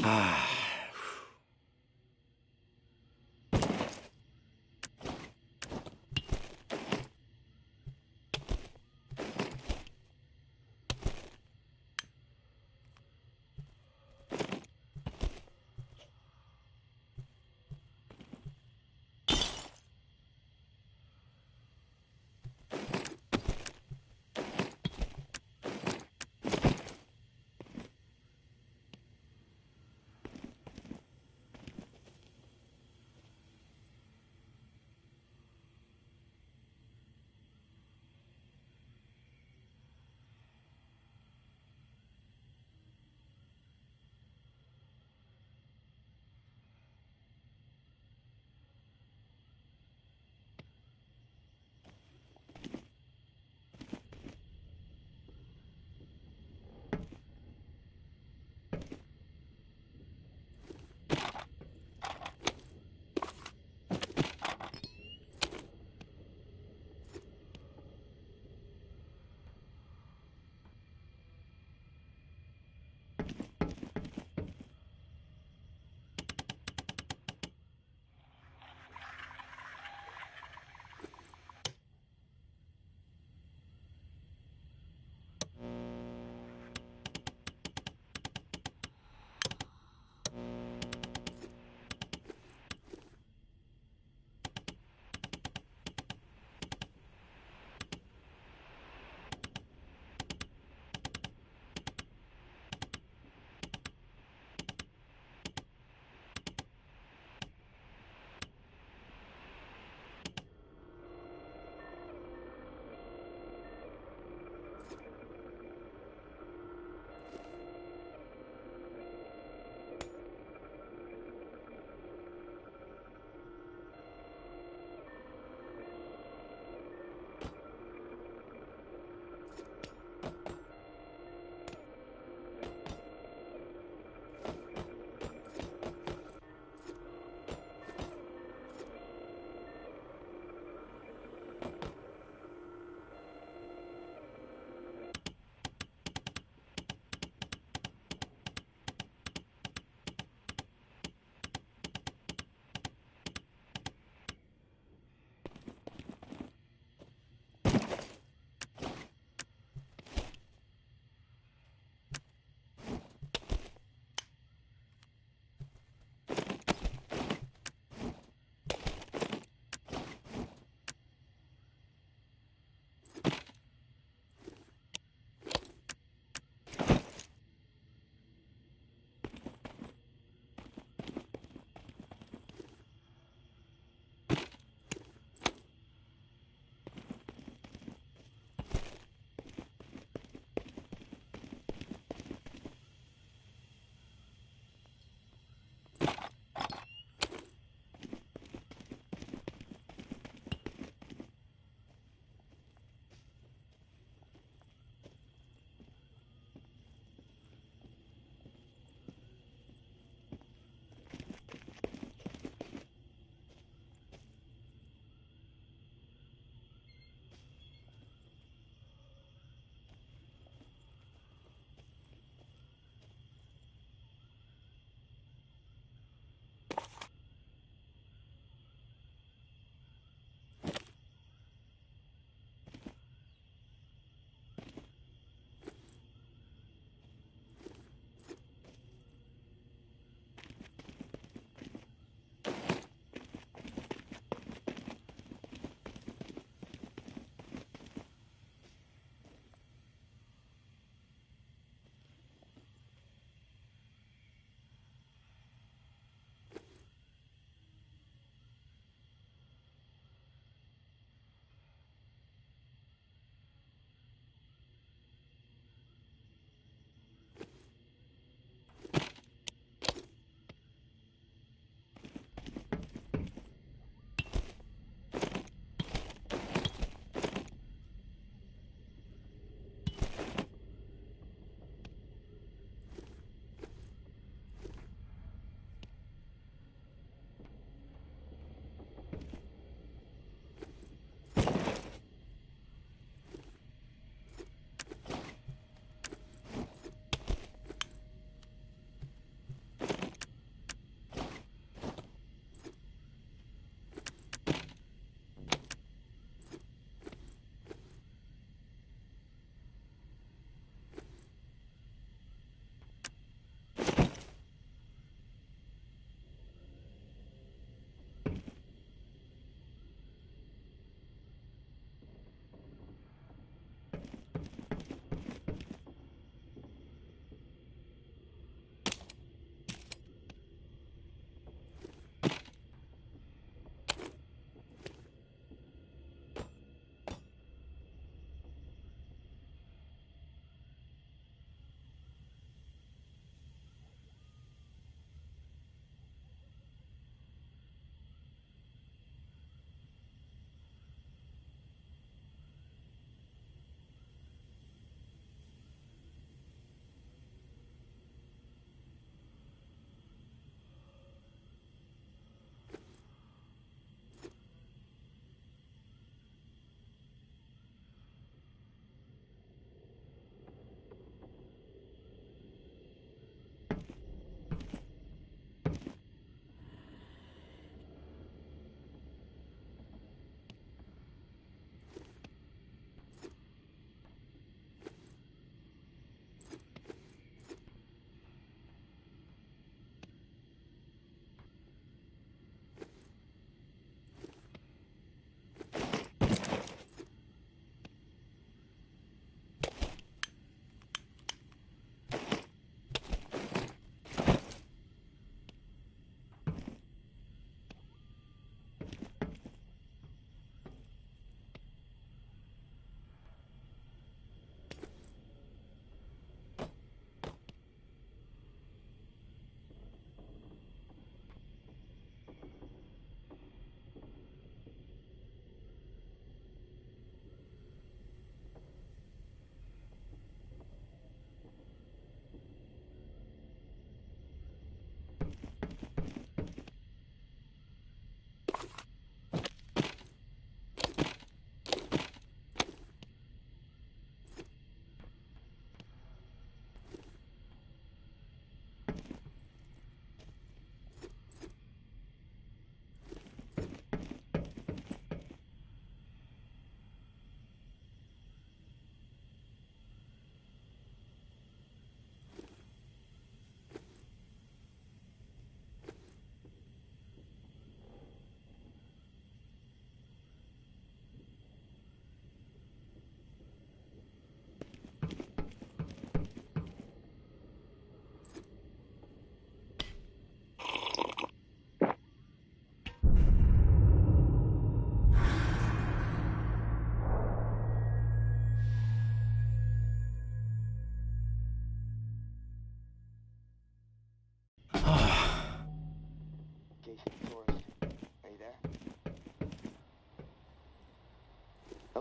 Ah.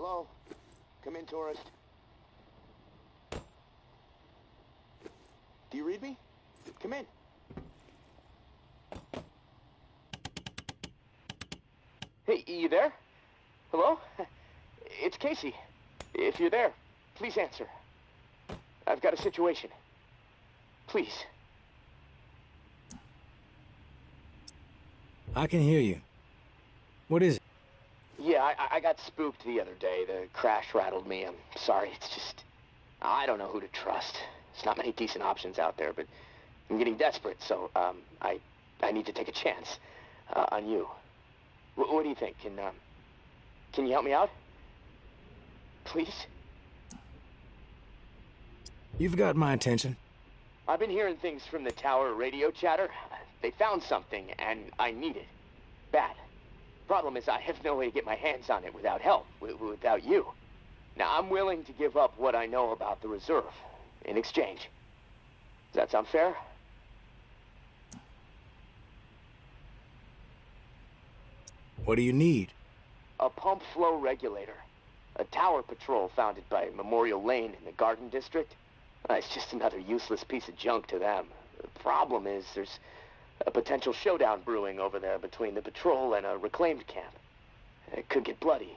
Hello? Come in, tourist. Do you read me? Come in. Hey, you there? Hello? It's Casey. If you're there, please answer. I've got a situation. Please. I can hear you. What is it? Yeah, I got spooked the other day. The crash rattled me. I'm sorry. It's just... I don't know who to trust. There's not many decent options out there, but I'm getting desperate, so, I need to take a chance, on you. What do you think? Can you help me out? Please? You've got my attention. I've been hearing things from the tower radio chatter. They found something, and I need it. Bad. Problem is, I have no way to get my hands on it without help, without you. Now, I'm willing to give up what I know about the reserve, in exchange. Does that sound fair? What do you need? A pump flow regulator. A tower patrol founded by Memorial Lane in the Garden District. It's just another useless piece of junk to them. The problem is, there's a potential showdown brewing over there between the patrol and a reclaimed camp. It could get bloody.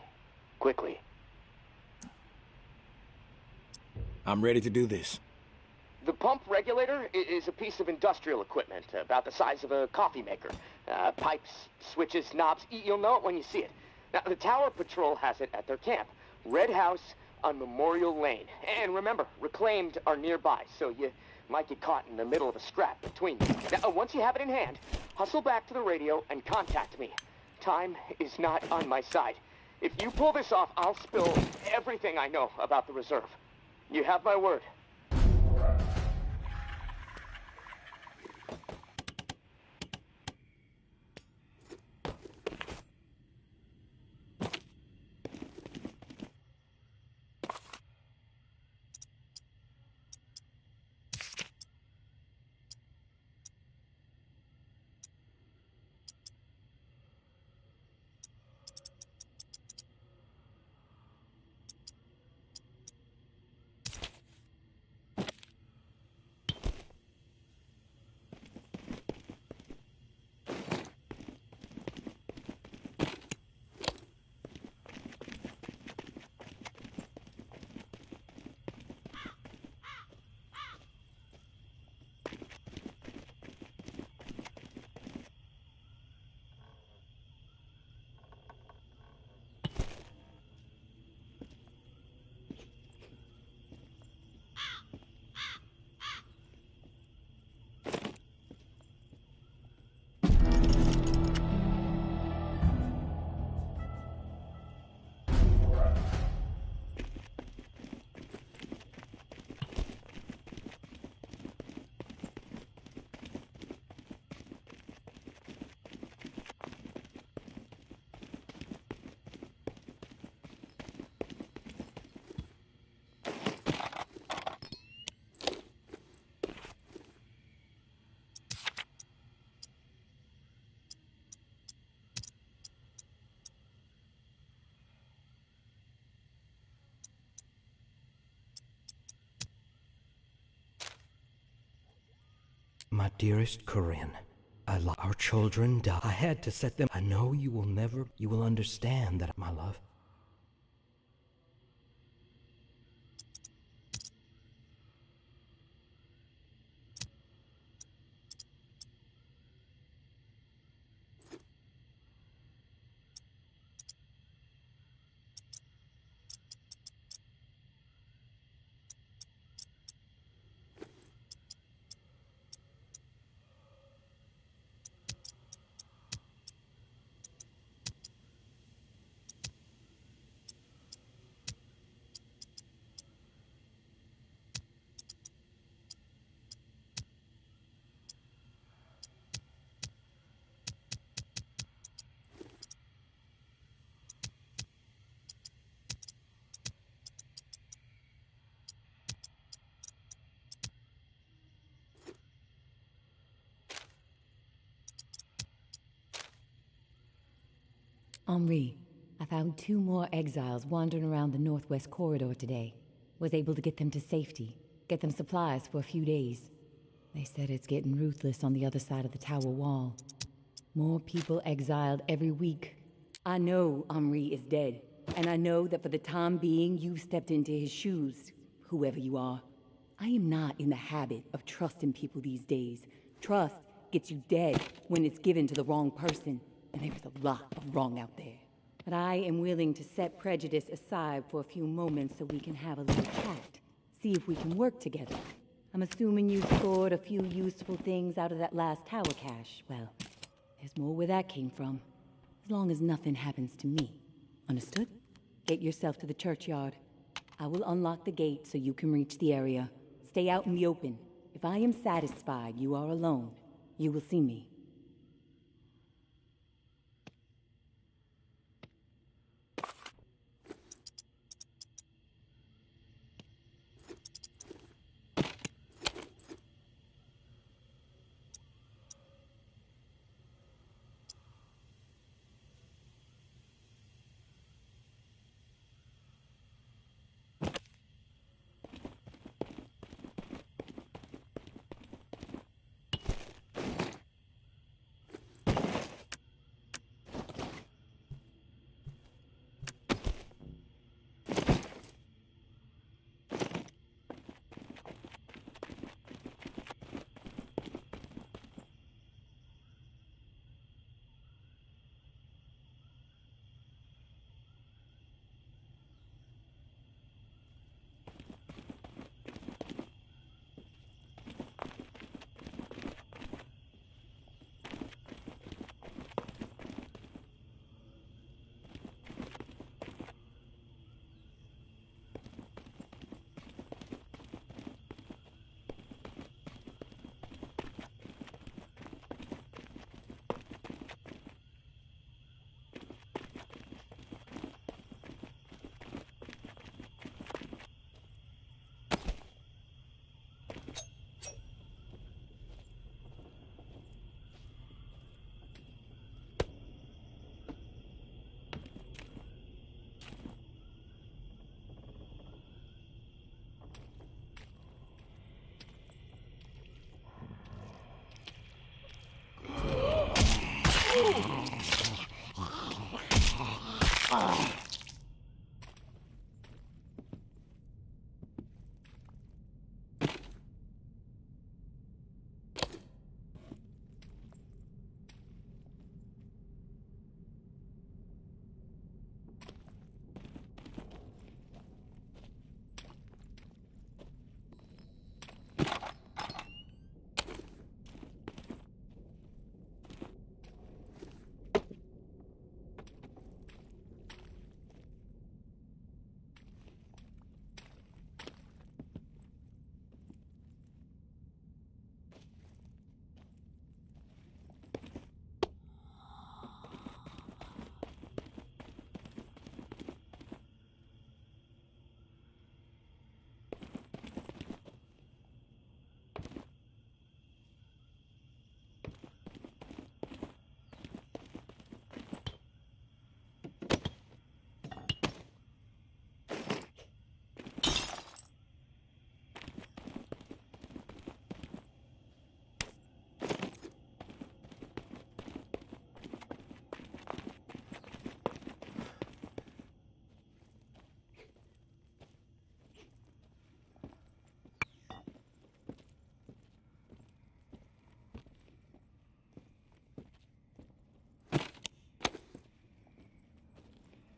Quickly. I'm ready to do this. The pump regulator is a piece of industrial equipment about the size of a coffee maker. Pipes, switches, knobs. You'll know it when you see it. Now, the Tower Patrol has it at their camp. Red House on Memorial Lane. And remember, reclaimed are nearby, so you might get caught in the middle of a scrap between them. Now, once you have it in hand, hustle back to the radio and contact me. Time is not on my side. If you pull this off, I'll spill everything I know about the reserve. You have my word. My dearest Corinne, our children died. I had to set them. I know you will understand that, my love. Henri, I found 2 more exiles wandering around the northwest corridor today. Was able to get them to safety, get them supplies for a few days. They said it's getting ruthless on the other side of the tower wall. More people exiled every week. I know Omri is dead, and I know that for the time being you've stepped into his shoes, whoever you are. I am not in the habit of trusting people these days. Trust gets you dead when it's given to the wrong person, and there is a lot of wrong out there. But I am willing to set prejudice aside for a few moments so we can have a little chat. See if we can work together. I'm assuming you scored a few useful things out of that last tower cache. Well, there's more where that came from. As long as nothing happens to me. Understood? Get yourself to the churchyard. I will unlock the gate so you can reach the area. Stay out in the open. If I am satisfied you are alone, you will see me.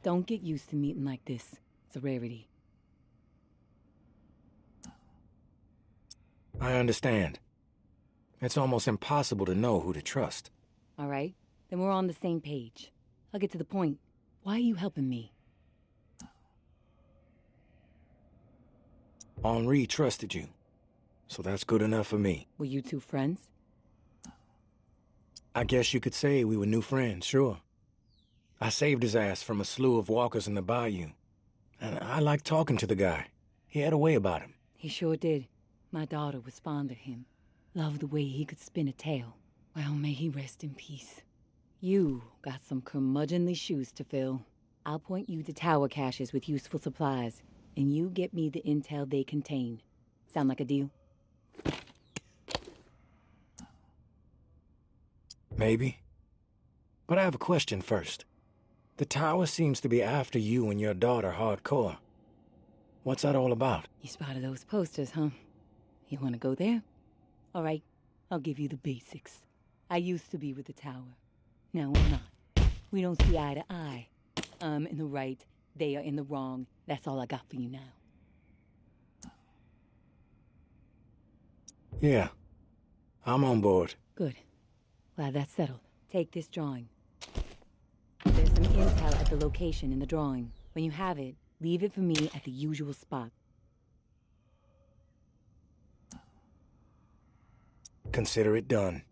Don't get used to meeting like this. It's a rarity. I understand. It's almost impossible to know who to trust. All right, then we're on the same page. I'll get to the point. Why are you helping me? Henri trusted you, so that's good enough for me. Were you 2 friends? I guess you could say we were new friends, sure. I saved his ass from a slew of walkers in the bayou. And I liked talking to the guy. He had a way about him. He sure did. My daughter was fond of him. Loved the way he could spin a tale. Well, may he rest in peace. You got some curmudgeonly shoes to fill. I'll point you to tower caches with useful supplies, and you get me the intel they contain. Sound like a deal? Maybe. But I have a question first. The tower seems to be after you and your daughter hardcore. What's that all about? You spotted those posters, huh? You want to go there? All right, I'll give you the basics. I used to be with the tower. Now I'm not. We don't see eye to eye. I'm in the right, they are in the wrong. That's all I got for you now. Yeah. I'm on board. Good. Glad that's settled. Take this drawing. There's some intel at the location in the drawing. When you have it, leave it for me at the usual spot. Consider it done.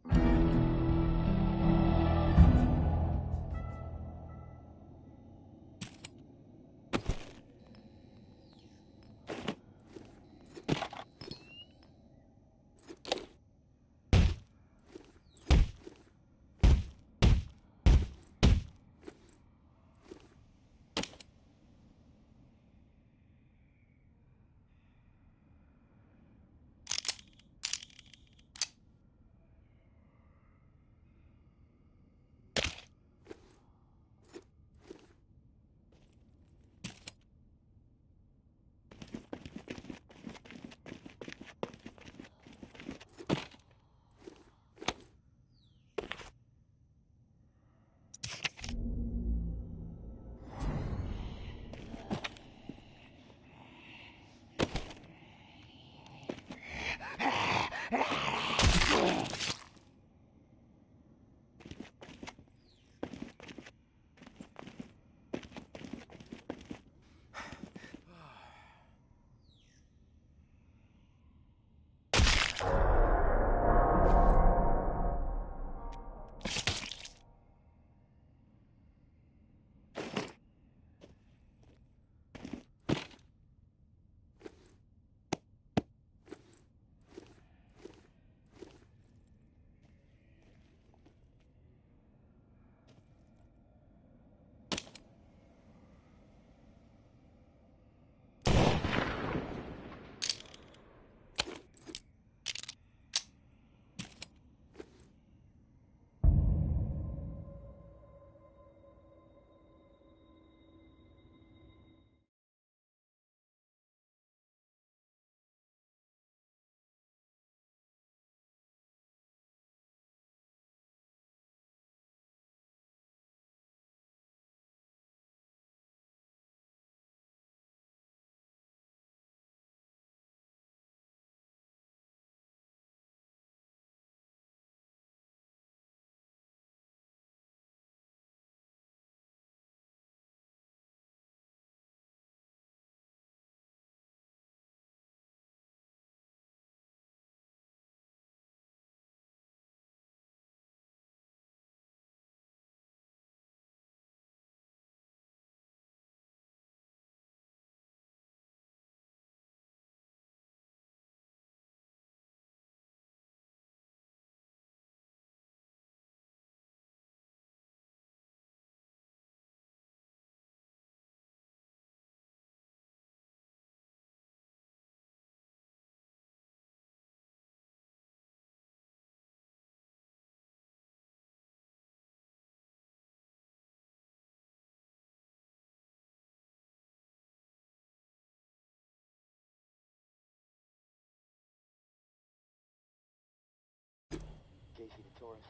Casey the tourist.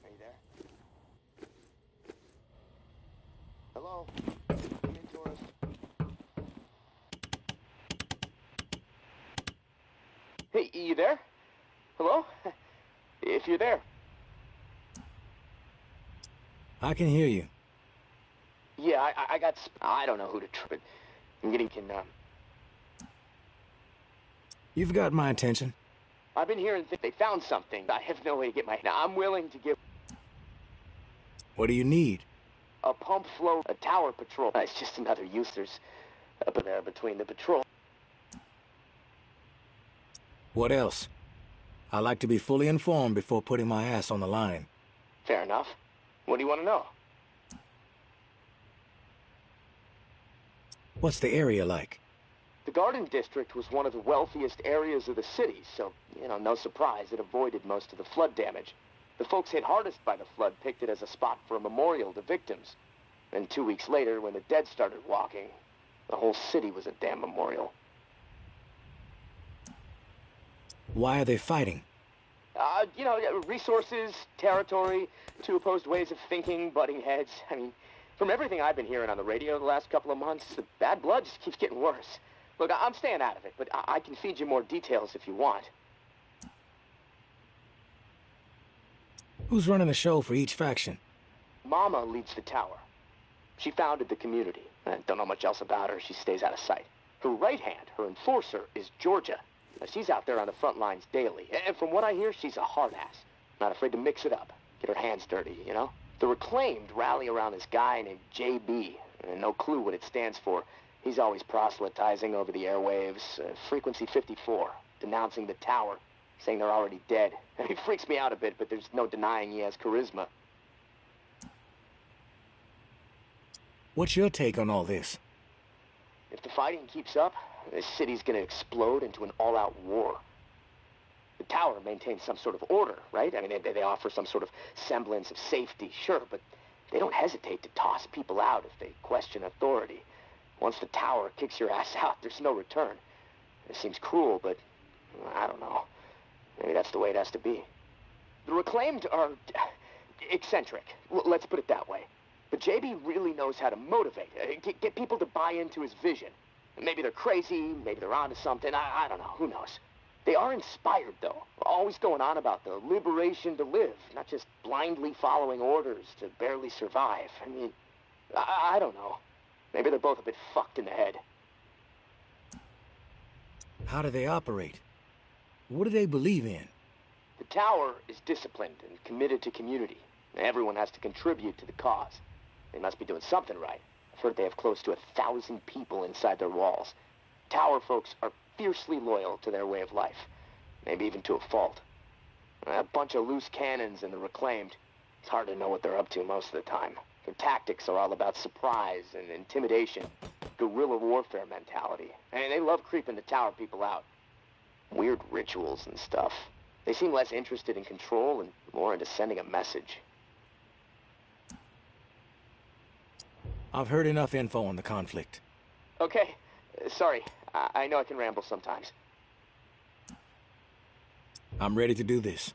Are you there? Hello? Come in, tourist. Hey, you there? Hello? If you're there. I can hear you. Yeah, I got... I don't know who to trip it. I'm getting... You've got my attention. I've been hearing they found something. I have no way to get my... Now, I'm willing to give... What do you need? A pump flow, a tower patrol. It's just another use. There's up there between the patrol. What else? I like to be fully informed before putting my ass on the line. Fair enough. What do you want to know? What's the area like? The Garden District was one of the wealthiest areas of the city, so, no surprise, it avoided most of the flood damage. The folks hit hardest by the flood picked it as a spot for a memorial to victims. And 2 weeks later, when the dead started walking, the whole city was a damn memorial. Why are they fighting? Resources, territory, two opposed ways of thinking, butting heads. I mean, from everything I've been hearing on the radio the last couple of months, the bad blood just keeps getting worse. Look, I'm staying out of it, but I can feed you more details if you want. Who's running the show for each faction? Mama leads the tower. She founded the community. I don't know much else about her. She stays out of sight. Her right hand, her enforcer, is Georgia. She's out there on the front lines daily. And from what I hear, she's a hard ass. Not afraid to mix it up. Get her hands dirty, The Reclaimed rally around this guy named JB. And no clue what it stands for. He's always proselytizing over the airwaves. Frequency 54. Denouncing the tower. Saying they're already dead. He freaks me out a bit, but there's no denying he has charisma. What's your take on all this? If the fighting keeps up, this city's gonna explode into an all-out war. The tower maintains some sort of order, right? I mean, they offer some sort of semblance of safety, sure, but they don't hesitate to toss people out if they question authority. Once the tower kicks your ass out, there's no return. It seems cruel, but I don't know. Maybe that's the way it has to be. The Reclaimed are eccentric, let's put it that way. But JB really knows how to motivate, get people to buy into his vision. Maybe they're crazy, maybe they're onto something, I don't know, who knows. They are inspired, though, always going on about the liberation to live, not just blindly following orders to barely survive. I mean, I don't know. Maybe they're both a bit fucked in the head. How do they operate? What do they believe in? The tower is disciplined and committed to community. Everyone has to contribute to the cause. They must be doing something right. I've heard they have close to 1,000 people inside their walls. Tower folks are fiercely loyal to their way of life. Maybe even to a fault. A bunch of loose cannons in the Reclaimed. It's hard to know what they're up to most of the time. Their tactics are all about surprise and intimidation. Guerrilla warfare mentality. And they love creeping the tower people out. Weird rituals and stuff. They seem less interested in control and more into sending a message. I've heard enough info on the conflict. Okay. Sorry. I know I can ramble sometimes. I'm ready to do this.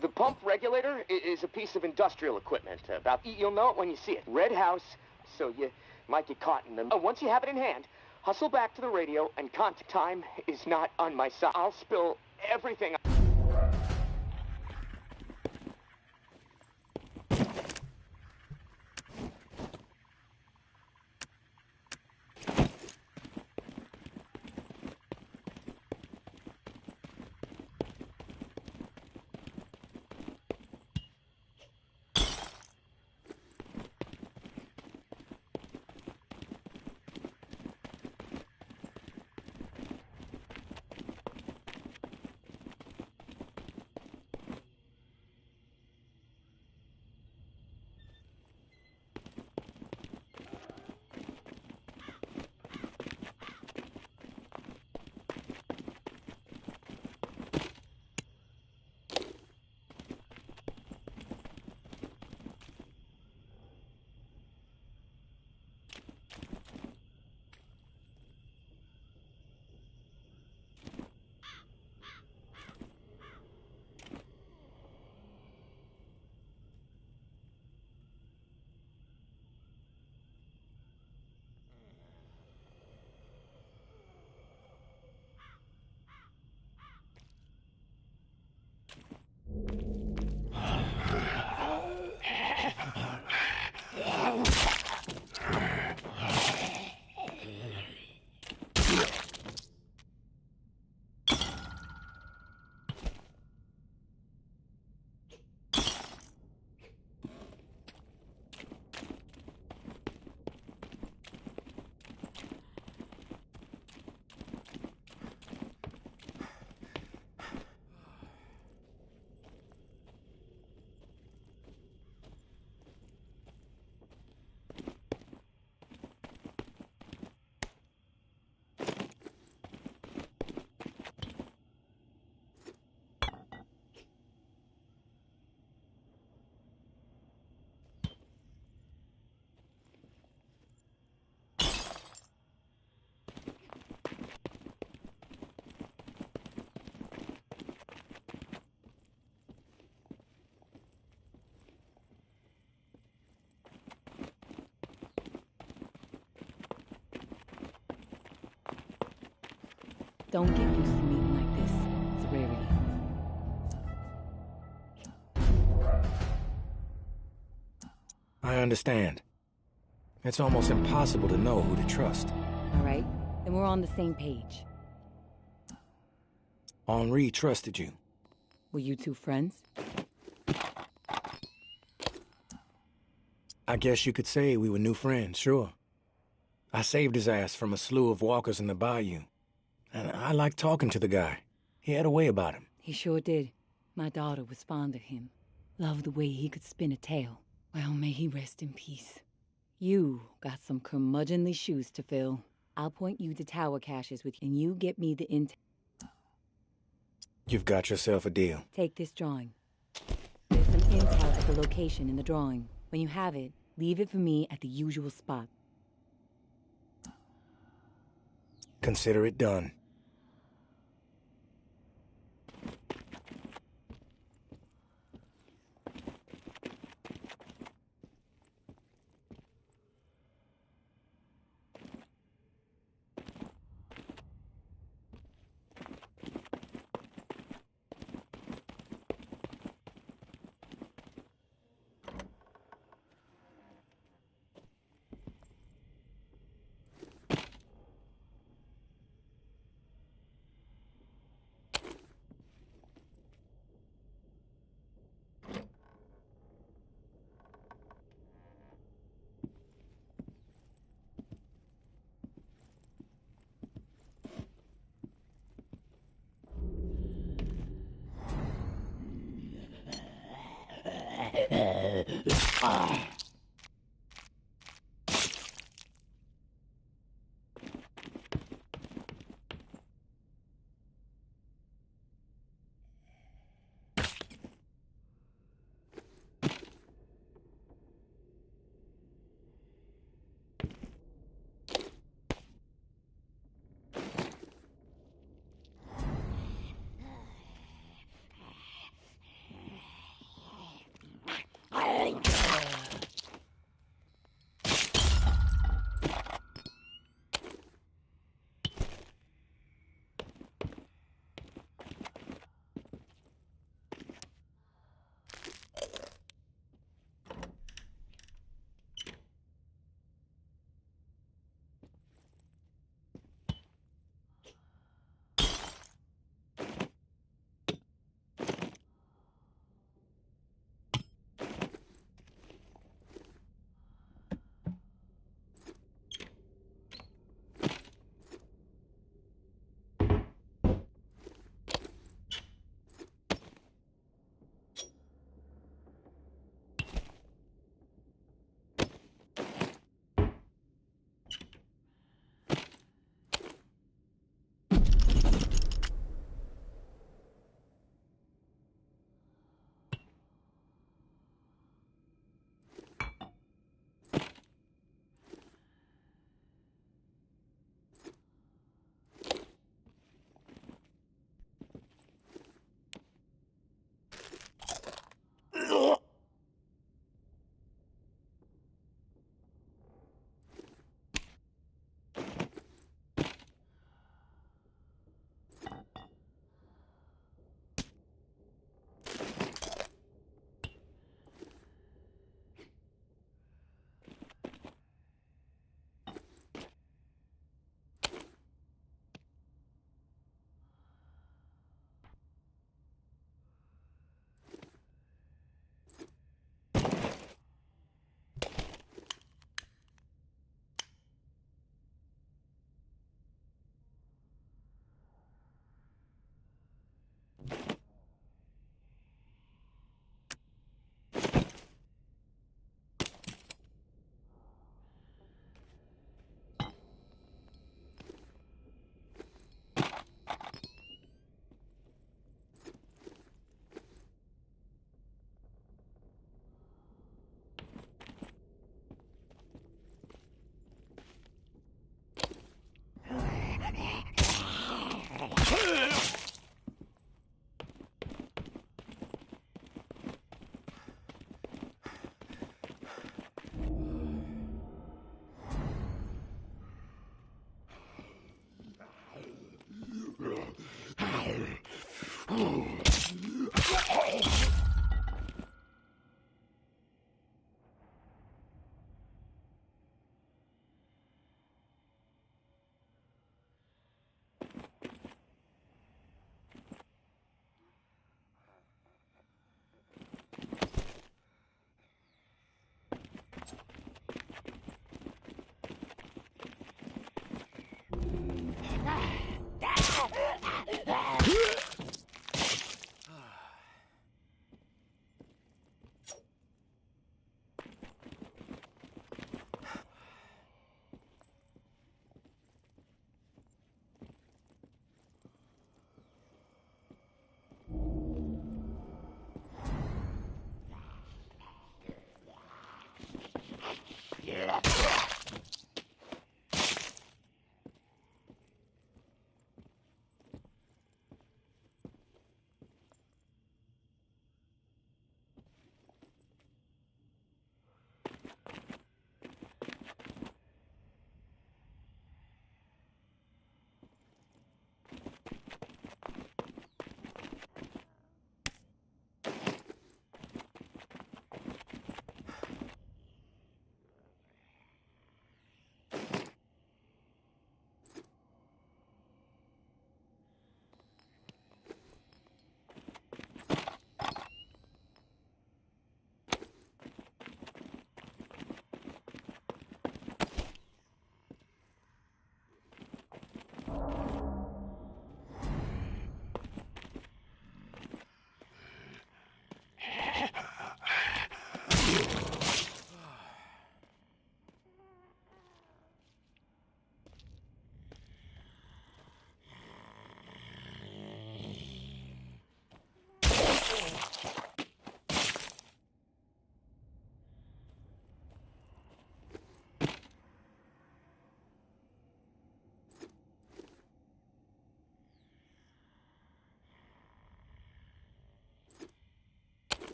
The pump regulator is a piece of industrial equipment. You'll know it when you see it. Red house, so you might get caught in them. Once you have it in hand, hustle back to the radio, and contact time is not on my side. I'll spill everything. Don't get used to meeting like this. It's a rarity. I understand. It's almost impossible to know who to trust. All right, then we're on the same page. Henri trusted you. Were you two friends? I guess you could say we were new friends, sure. I saved his ass from a slew of walkers in the bayou. And I liked talking to the guy. He had a way about him. He sure did. My daughter was fond of him. Loved the way he could spin a tale. Well, may he rest in peace. You got some curmudgeonly shoes to fill. I'll point you to tower caches with you, and you get me the intel. You've got yourself a deal. Take this drawing. There's some intel at the location in the drawing. When you have it, leave it for me at the usual spot. Consider it done.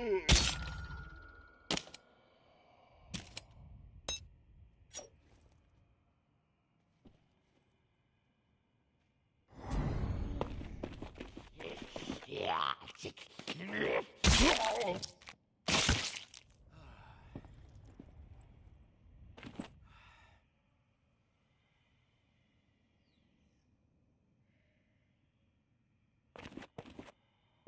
Yeah.